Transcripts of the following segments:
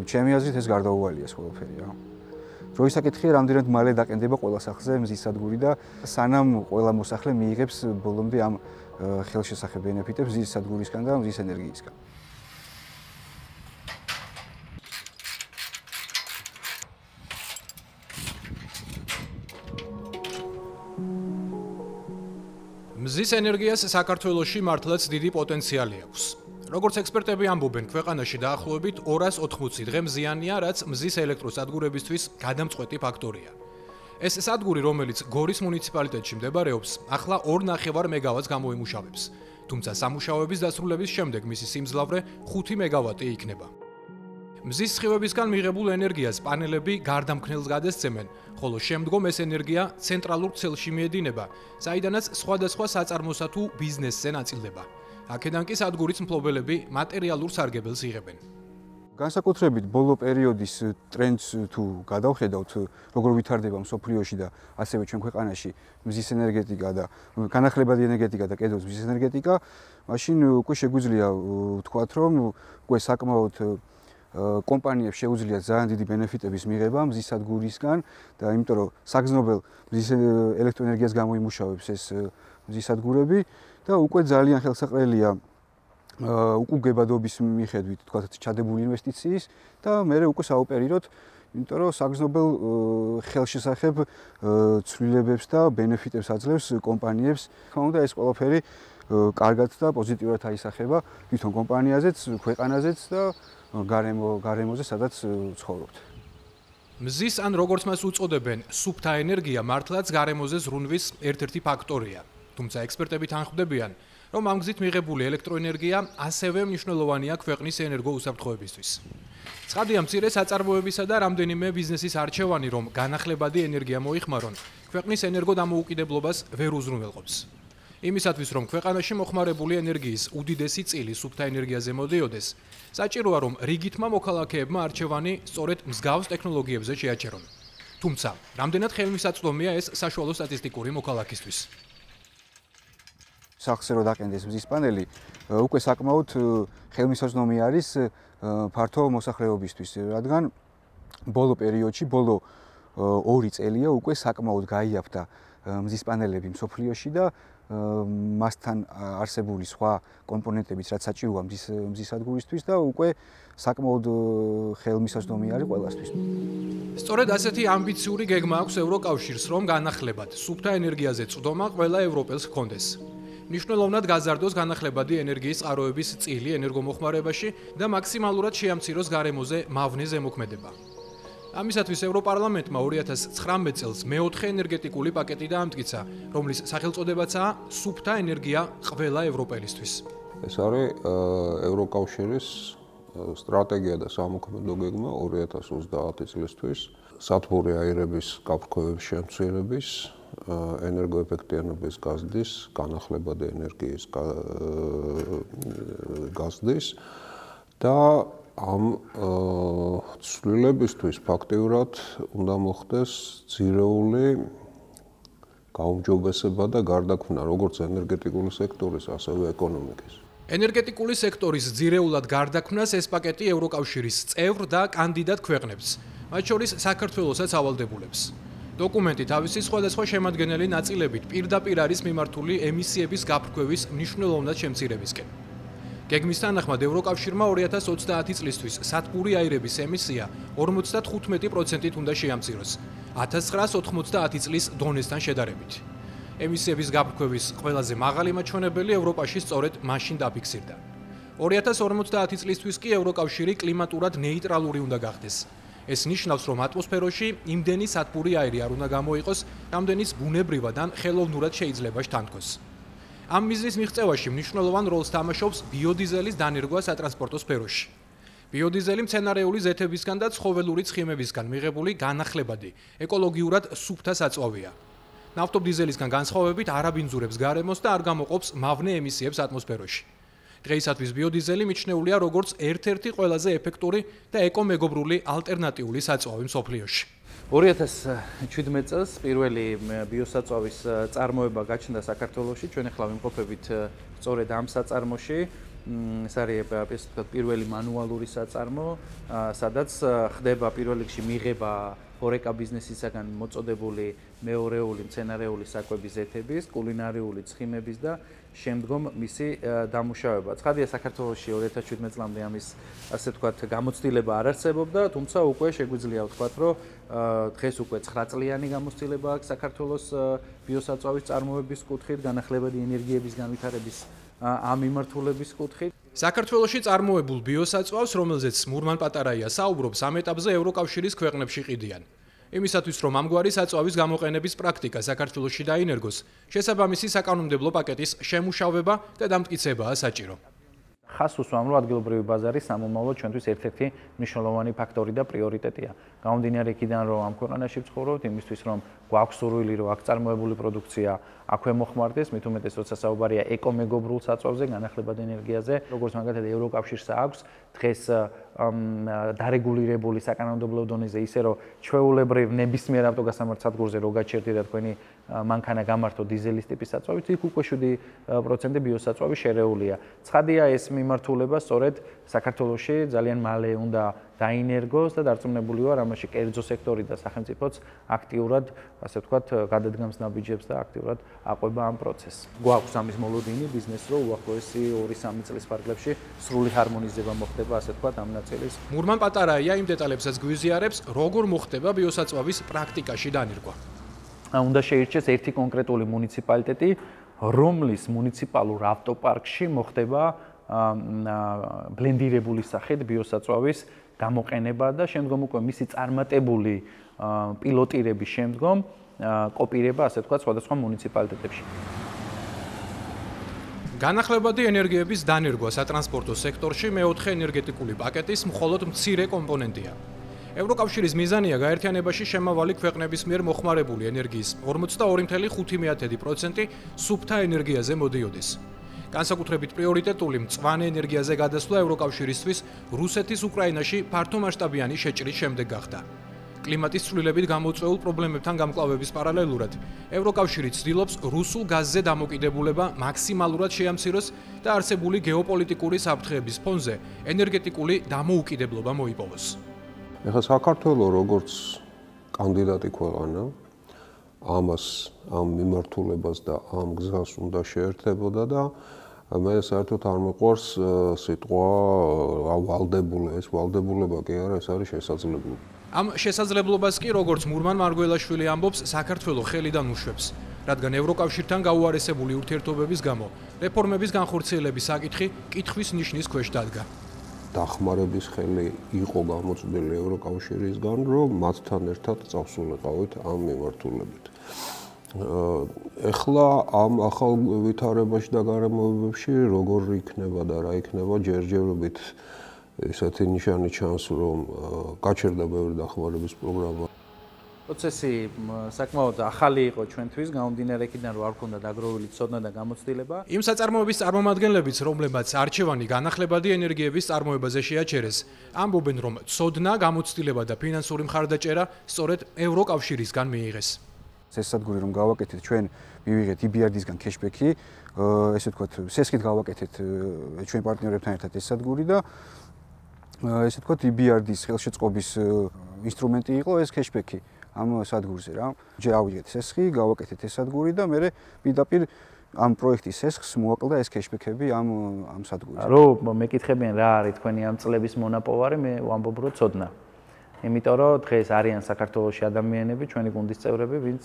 ჩემი აზრით ეს გარდაუვალია ეს ყველაფერი რა. დროის საკითხია, რამდენად მალე დაკენდება ყველა სახლზე მზის სადგური და სანამ ყველა მოსახლე მიიღებს ბოლომდე ამ ხელშესახებ ბენეფიტებს მზის სადგურისგან და მზის ენერგიისგან. მზის ენერგიას საქართველოში მართლაც დიდი პოტენციალი აქვს. როგორც ექსპერტები ამბობენ, ქვეყანაში დაახლოებით 280 დღე მზიანია, რაც მზის ელექტროსადგურებისთვის გადამწყვეტი ფაქტორია. ეს სადგური, რომელიც გორის მუნიციპალიტეტში მდებარეობს, ახლა 2.5 მეგავატს გამოიმუშავებს, თუმცა სამუშაოების დასრულების შემდეგ მისი სიმძლავრე 5 მეგავატი იქნება. მზის სხივებისგან მიღებულ ენერგიას პანელები გარდამქმნელს გადასცემენ, ხოლო შემდგომ ეს ენერგია ცენტრალურ ქსელში მიედინება, საიდანაც სხვადასხვა საწარმოსა თუ ბიზნესზე ნაწილდება. აქედან კი სადგურის მფლობელები მატერიალურ სარგებელს იღებენ. განსაკუთრებით ბოლო პერიოდის ტრენდს თუ გადავხედავთ, როგორ ვითარდება მსოფლიოში და ასევე ჩვენ ქვეყანაში მზის ენერგეტიკა და განახლებადი ენერგეტიკა და კიდევ მზის ენერგეტიკა, მაშინ უკვე შეგვიძლია ვთქვათ, რომ უკვე საკმაოდ კომპანიებს შეუძლია ძალიან დიდი ბენეფიტების მიღება მზის სადგურისგან და იმიტომ რომ საგრძნობელ მზის ელექტროენერგიას გამოიმუშავებს ეს მზის სადგურები და უკვე ძალიან ხელსაყრელია უკუგებადობის მიხედვით თქვათ ჩადებული ინვესტიციის და მე უკვე საოპერიროთ, იმიტომ რომ საგრძნობელ ხელშესახებ ცვლილებებს და ბენეფიტებს აძლევს კომპანიებს. თქმა უნდა, ეს ყველაფერი კარგად და პოზიტიურად აისახება თვითონ კომპანიაზეც, ქვეყანაზეც და გარემოზე, სადაც ცხოვრობთ. მზის ან როგორც მას უწოდებენ, სუფთა ენერგია მართლაც გარემოზე ზრუნვის ერთ-ერთი ფაქტორია. თუმცა ექსპერტები თანხმდებიან, რომ ამ გზით მიღებული ელექტროენერგია ასევე მნიშვნელოვანია ქვეყნის ენერგო უსაფრთხოებისთვის. ცხადია, მცირე საწარმოებისა და რამდენიმე ბიზნესის არჩევანი, რომ განახლებადი ენერგია მოიხმარონ, ქვეყნის ენერგო დამოუკიდებლობას ვერ უზრუნველყოფს. იმისათვის, რომ ქვეყანაში მოხმარებული ენერგიის უდიდესი წილი სუფთა ენერგიაზე მოდიოდეს, საჭიროა, რომ რიგითმა მოქალაქეებმა არჩევანი სწორედ მსგავს ტექნოლოგიებზე შეაჩერონ. თუმცა, რამდენად ხელმისაწვდომია ეს საშუალო სტატისტიკური მოქალაქისთვის? სახლზე რო დაკენდეს მზის პანელი, უკვე საკმაოდ ხელმისაწვდომი არის ფართო მოსახლეობისთვის, რადგან ბოლო პერიოდში, ბოლო 2 წელია უკვე საკმაოდ გაიაფთა მზის პანელები მსოფლიოში და მასთან არსებული სხვა კომპონენტებიც რაც საჭიროა მზის სადგურისთვის და უკვე საკმაოდ ხელმისაწვდომი არის ყველასთვის. სწორედ ასეთი ამბიციური გეგმა აქვს ევროკავშირს, რომ განახლებად სუფთა ენერგიაზე წვდომა ყველა ევროპელს ჰქონდეს. მნიშვნელოვნად გაზარდოს განახლებადი ენერგიის წყაროების წილი ენერგომოხმარებაში და მაქსიმალურად შეამციროს გარემოზე მავნე ზემოქმედება. ამისათვის ევროპარლამენტმა 2019 წელს მეოთხე ენერგეტიკული პაკეტი დაამტკიცა, რომლის სახელწოდებაცაა სუფთა ენერგია ყველა ევროპელისთვის. ეს არის ევროკავშირის სტრატეგია და სამოქმედო გეგმა 2030 წლისთვის სათბური აირების გაფრქვევების შემცირების, ენერგოეფექტიანობის გაზრდის, განახლებადი ენერგიის გაზრდის და ამ ცვლილებისთვის ფაქტიურად უნდა მოხდეს ძირეული გაუმჯობესება და გარდაქმნა როგორც ენერგეტიკული სექტორის, ასევე ეკონომიკის. ენერგეტიკული სექტორის ძირეულად გარდაქმნას ეს პაკეტი ევროკავშირის წევრ და კანდიდატ ქვეყნებს, მათ შორის საქართველოსაც ავალდებულებს. დოკუმენტი თავისი სხვადასხვა შემადგენელი ნაწილებით პირდაპირ არის მიმართული ემისიების გაფრქვევის მნიშვნელოვნად შემცირებისკენ. გეგმის თანახმად ევროკავშირმა 2030 წლისთვის სათბური აირების ემისია 55%-ით უნდა შეამციროს 1990 წლის დონესთან შედარებით. ემისიების გაფრქვევის ყველაზე მაღალი მაჩვენებელი ევროპაში სწორედ მაშინ დაფიქსირდა. 2050 წლისთვის კი ევროკავშირი კლიმატურად ნეიტრალური უნდა გახდეს. ეს ნიშნავს, რომ ატმოსფეროში იმდენი სათბური აირი არ უნდა გამოიყოს, რამდენიც ბუნებრივად ან ხელოვნურად შეიძლება შთანთქოს. ამ მიზნის მიღწევაში მნიშვნელოვან როლს თამაშობს ბიოდიზელის დანერგვა სატრანსპორტო სფეროში. ბიოდიზელი მცენარეული ზეთებისგან და ცხოველური ცხიმებისგან მიღებული განახლებადი, ეკოლოგიურად სუფთა საწვავია. ნავთობდიზელისგან განსხვავებით არ აბინძურებს გარემოს და არ გამოყოფს მავნე ემისიებს ატმოსფეროში. დღეისათვის ბიოდიზელი მიჩნეულია როგორც ერთ-ერთი ყველაზე ეფექტური და ეკომეგობრული ალტერნატიული საწვავი მსოფლიოში. 2017 წელს პირველი ბიოსაწვავის წარმოება გაჩნდა საქართველოში. ჩვენ ახლა ვიმყოფებით სწორედ ამ საწარმოში. ეს არის პირველი მანუალური საწარმო, სადაც ხდება პირველ რიგში მიღება ჰორეკა ბიზნესისაგან მოწოდებული მეორეული მცენარეული საკვების ზეთების, კულინარიული ცხიმების და შემდგომ მისი დამუშავება. ცხადია, საქართველოში 2017 წლამდე ამის ასე ვთქვათ გამოცდილება არ არსებობდა, თუმცა უკვე შეგვიძლია ვთქვათ, რომ დღეს უკვე 9 წლიანი გამოცდილება აქვს საქართველოს ბიოსაწვავის წარმოების კუთხით, განახლებადი ენერგიების განვითარების ამ მიმართულების კუთხით. საქართველოში წარმოებულ ბიოსაწვავს, რომელზეც მურმან პატარაია საუბრობს, ამ ეტაპზე ევროკავშირის ქვეყნებში ყიდიან. იმისათვის, რომ ამგვარი საწვავის გამოყენების პრაქტიკა საქართველოში დაინერგოს, შესაბამისი საკანონმდებლო პაკეტის შემუშავება და დამტკიცებაა საჭირო. ხას უსვამ, რომ ადგილობრივი ბაზარი სამომავლოდ ჩვენთვის ერთ-ერთი მნიშვნელოვანი ფაქტორი და პრიორიტეტია. გამომდინარე იქიდან, რომ ამ ქვეყანაში ვცხოვრობთ, იმისთვის, რომ გვაქვს სურვილი, რომ აქ წარმოებული პროდუქცია აქვე მოხმარდეს, მით უმეტეს, როცა საუბარია ეკომეგობრულ საწვავზე, განახლებად ენერგიაზე, როგორც მაგალითად ევროკავშირს აქვს დღეს დარეგულირებული საკანონმდებლო დონეზე, ისე რომ ჩვეულებრივ ნებისმიერ ავტოგასამართ სადგურზე რო გაჩერდით თქვენი მანქანა გამართო დიზელის ტიპის საწვავით, იქ უკვე 7% ბიოსაწვავი შერეულია. ცხადია, ეს მიმართულება სწორედ საქართველოში ძალიან მალე უნდა დაინერგოს და დარწმუნებული ვარ, ამაში კერძო სექტორი და სახელმწიფოც აქტიურად, ასე ვთქვათ, გადადგამს ნაბიჯებს და აქტიურად აყვება ამ პროცესს. გვაქვს ამის მოლოდინი ბიზნესს, რომ უახლოესი 2-3 წლის ფარგლებში სრული ჰარმონიზება მოხდება, ასე ვთქვათ, ამ ნაწილის. მურმან პატარაია იმ დეტალებსაც გვიზიარებს, როგორ მოხდება ბიოსაწვავის პრაქტიკაში დანერგვა. უნდა შეირჩეს ერთი კონკრეტული მუნიციპალიტეტი, რომლის მუნიციპალურ ავტოპარკში მოხდება ბლენდირებული სახით ბიოსაწვავის გამოყენება და შემდგომ უკვე მისი წარმატებული პილოტირების შემდგომ კოპირება, ასე ვთქვათ, სხვადასხვა მუნიციპალიტეტებში. განახლებადი ენერგიების დანერგვა სატრანსპორტო სექტორში მეოთხე ენერგეტიკული პაკეტის მხოლოდ მცირე კომპონენტია. ევროკავშირის მიზანია გაერთიანებაში შემავალი ქვეყნების მიერ მოხმარებული ენერგიის 42.5% სუფთა ენერგიაზე მოდიოდეს. განსაკუთრებით პრიორიტეტული მწვანე ენერგიაზე გადასვლა ევროკავშირისთვის რუსეთის უკრაინაში ფართომასშტაბიანი შეჭრის შემდეგ გახდა. კლიმატის ცვლილებით გამოწვეულ პრობლემებთან გამკლავების პარალელურად, ევროკავშირი ცდილობს რუსულ გაზზე დამოკიდებულება მაქსიმალურად შეამციროს და არსებული გეოპოლიტიკური საფრთხეების ფონზე ენერგეტიკული დამოუკიდებლობა მოიპოვოს. ეხლა საქართველოს როგორც კანდიდატი ქვეყანა ამას ამ მიმართულებას და ამ გზას უნდა შეერთებოდა და მე საერთოდ არ მიყვარს სიტყვა ვალდებულება, ეს ვალდებულება კი არა, ეს არის შესაძლებლობა. ამ შესაძლებლობას კი როგორც მურმან მარგველაშვილი ამბობს, საქართველოს ხელიდან უშვებს, რადგან ევროკავშირთან გაუარესებული ურთიერთობების გამო რეფორმების განხორციელების საკითხი კითხვის ნიშნის ქვეშ დადგა. დახმარების ხელი იყო გამოწვეული ევროკავშირისგან, რომ მათთან ერთად წავსულიყავით ამ მიმართულებით. ეხლა ამ ახალ ვითარებაში და გარემოებებში როგორ იქნება და რა იქნება ჯერჯერობით ესეთი ნიშანი ჩანს, რომ გაჩერდა ბევრი დახმარების პროგრამა. პროცესი საკმაოდ ახალი იყო ჩვენთვის, გამომდინარე იქიდან, რომ არ ქონდა დაგროვილი ცოდნა და გამოცდილება. იმ საწარმოების წარმომადგენლებიც, რომლებმაც არჩევანი განახლებადი ენერგიების წარმოებაზე შეაჩერეს, ამბობენ, რომ ცოდნა, გამოცდილება და ფინანსური მხარდაჭერა სწორედ ევროკავშირისგან მიიღეს. ეს სადგური რომ გავაკეთეთ, ჩვენ მივიღეთ EBRD-სგან cashback-ი, ესე ვთქვათ, სესხით გავაკეთეთ ჩვენ პარტნიორებთან ერთად ეს სადგური და ესე ვთქვათ, EBRD-ის ხელშეწყობის ინსტრუმენტი იყო ეს cashback-ი ამ სადგურზე რა. ჯერ ავიღეთ სესხი, გავაკეთეთ ეს სადგური და მე პირდაპირ ამ პროექტის სესხს მოაკლდა ეს cashback-ები ამ სადგურზე. რომ მეკითხებიან რა არის თქვენი ამ წლების მონაპოვარი, მე ვამბობ რომ ცოდნა. იმიტომ რომ დღეს არიან საქართველოში ადამიანები, ჩვენი გუნდის წევრები, ვინც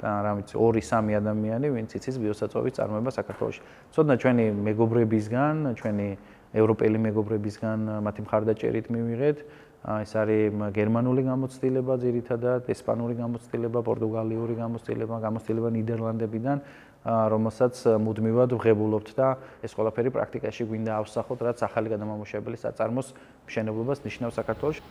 რა ვიცი 2-3 ადამიანი, ვინც იცის ბიოსაწვავის წარმოება საქართველოში. ცოდნა ჩვენი მეგობრებისგან, ჩვენი ევროპელი მეგობრებისგან მათი მხარდაჭერით მივიღეთ. ეს არის გერმანული გამოცდილება ძირითადად, ესპანური გამოცდილება, პორტუგალიური გამოცდილება ნიდერლანდებიდან, რომელსაც მუდმივად ვღებულობთ და ეს ყველაფერი პრაქტიკაში გვინდა ავსახოთ, რაც ახალი გადამამუშავებელი საწარმოს მშენებლობას ნიშნავს საქართველოში.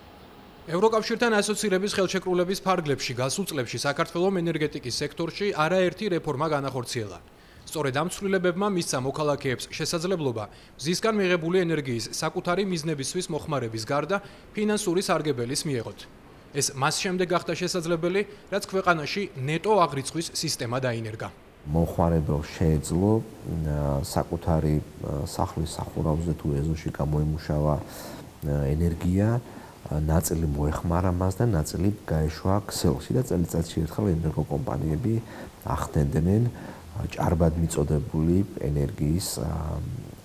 ევროკავშირთან ასოცირების ხელშეკრულების ფარგლებში გასულ წლებში საქართველოს ენერგეტიკის სექტორში არაერთი რეფორმა განახორციელა. სწორედ ამ ცვლილებებმა მისცა მოქალაქეებს შესაძლებლობა მზისგან მიღებული ენერგიის საკუთარი მიზნებისთვის მოხმარების გარდა ფინანსური სარგებელის მიეღოთ. ეს მას შემდეგ გახდა შესაძლებელი, რაც ქვეყანაში ნეტო აღრიცხვის სისტემა დაინერგა. მომხმარებელს შეეძლო საკუთარი სახლის სახურავზე თუ ეზოში გამოიმუშავა ენერგია ნაწილი მოეხმარა მას და ნაწილი გაეშვა ქსელში და წელიწადში ერთხელ ენერგოკომპანიები ახდენდნენ ჭარბად მიწოდებული ენერგიის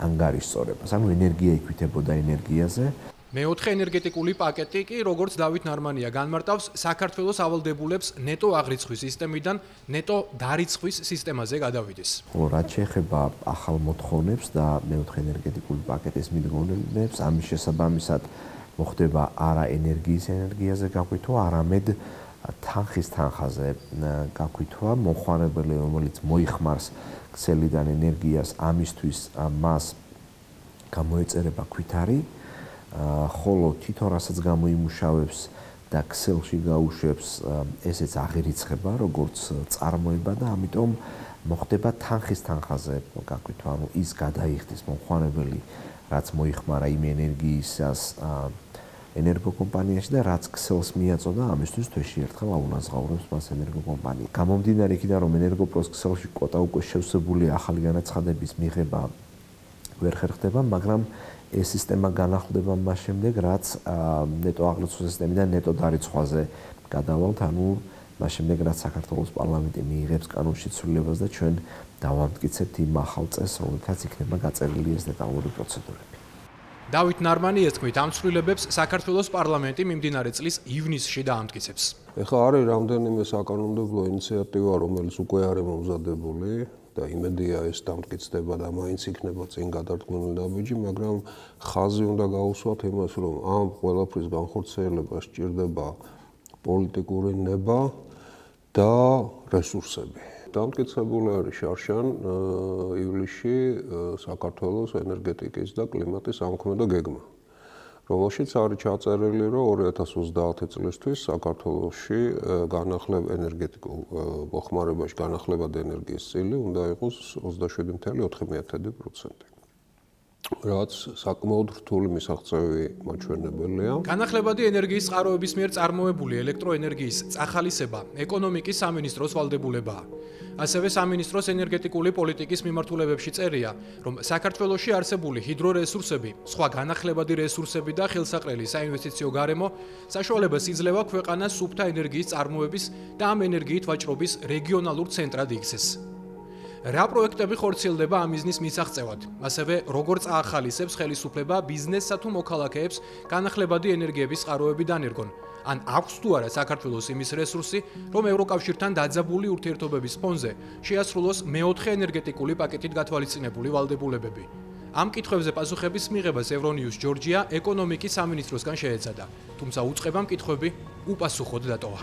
ანგარიშწორებას. ანუ ენერგია იქვითებოდა ენერგიაზე. მეოთხე ენერგეტიკული პაკეტი კი, როგორც დავით ნარმანია განმარტავს, საქართველოს ავალდებულებს ნეტო აღრიცხვის სისტემიდან ნეტო დარიცხვის სისტემაზე გადავიდეს. ხო, რაც შეეხება ახალ მოთხოვნებს და მეოთხე ენერგეტიკული პაკეტის მიდგომებს, ამის შესაბამისად მოხდება არა ენერგიაზე გაკვითვა, არამედ თანხის თანხაზე გაკვითვა. მომხმარებელი, რომელიც მოიხმარს ქსელიდან ენერგიას, ამისთვის მას გამოეწერება ქვითარი, ხოლო თვითონ რასაც გამოიმუშავებს და ქსელში გაუშვებს, ესეც აღირიცხება, როგორც წარმოება და ამიტომ მოხდება თანხის თანხაზე გაკვითვა. ანუ ის გადაიხდის მომხმარებელი, რაც მოიხმარა იმ ენერგიისას ენერგოკომპანიაში და რაც ქსელს მიაწოდა, ამისთვის თვეში ერთხელ აუნაზღაურებს მას ენერგოკომპანია. გამომდინარე იქიდან, რომ ენერგოპროს ქსელში კოტა უკვე შევსებულია, ახალი განაცხადების მიღება ვერ ხერხდება, მაგრამ ეს სისტემა განახლდება მას შემდეგ, რაც ნეტო აღრიცხვის სისტემიდან ნეტო დარიცხვაზე გადავალთ, ანუ მას შემდეგ, რაც საქართველოს პარლამენტი მიიღებს კანონშეცვლილებას და ჩვენ დავამტკიცებთ იმ ახალ წესს, რომელთაც იქნება გაწერილი ეს დეტალური პროცედურები. დავით ნარმანი ეთქმით, ამ ცვლილებებს საქართველოს პარლამენტი მიმდინარე წლის ივნისში დაამტკიცებს. ეხლა არის რამდენიმე საკანონმდებლო ინიციატივა, რომელიც უკვე არის მომზადებული და იმედია ეს დამტკიცდება და მაინც იქნება წინ გადადგმული ნაბიჯი, მაგრამ ხაზი უნდა გაუსვათ იმას, რომ ამ ყველაფრის განხორციელებას სჭირდება პოლიტიკური ნება და რესურსები. დამტკიცებული არის შარშან ივლისში საქართველოს ენერგეტიკის და კლიმატის სამქმედო გეგმა, რომელშიც არის ჩაწერილი, რომ 2030 წლისთვის საქართველოში ენერგეტიკულ მოხმარებაში განახლებადი ენერგიის წილი უნდა იყოს 27.4%. რაც საკმაოდ რთული მისაღწევი მაჩვენებელია. განახლებადი ენერგიის წყაროების მიერ წარმოებული ელექტროენერგიის წახალისება ეკონომიკის სამინისტროს ვალდებულებაა. ასევე სამინისტროს ენერგეტიკული პოლიტიკის მიმართულებებში წერია, რომ საქართველოში არსებული ჰიდრორესურსები, სხვა განახლებადი რესურსები და ხელსაყრელი საინვესტიციო გარემო საშუალებას იძლევა ქვეყანას სუფთა ენერგიის წარმოების და ამ ენერგიით ვაჭრობის რეგიონალურ ცენტრად იქცეს. რა პროექტები ხორციელდება ამ მიზნის მისაღწევად, ასევე როგორ წაახალისებს ხელისუფლება ბიზნესსა თუ მოქალაქეებს განახლებადი ენერგიების წყაროები დანერგონ, ან აქვს თუ არა საქართველოს იმის რესურსი, რომ ევროკავშირთან დაძაბული ურთიერთობების ფონზე შეასრულოს მეოთხე ენერგეტიკული პაკეტით გათვალისწინებული ვალდებულებები. ამ კითხვებზე პასუხების მიღებას ევრონიუს ჯორჯია ეკონომიკის სამინისტროსგან შეეცადა, თუმცა უწყება მკითხვები უპასუხოდ დატოვა.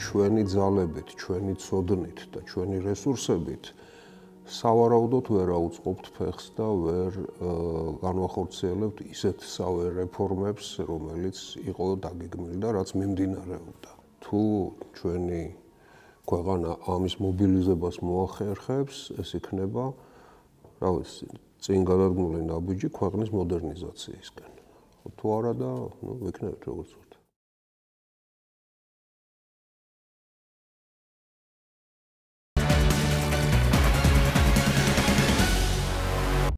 ჩვენი ძალებით, ჩვენი ცოდნით და ჩვენი რესურსებით სავარაუდოდ ვერ აუწყობთ ფეხს და ვერ განვახორციელებთ ისეთსავე რეფორმებს, რომელიც იყო დაგეგმილი და რაც მიმდინარეობდა. თუ ჩვენი ქვეყანა ამის მობილიზებას მოახერხებს, ეს იქნება, რა ვიცი, წინ გადადგმული ნაბიჯი ქვეყნის მოდერნიზაციისკენ. თუ არა და ვიქნებით როგორც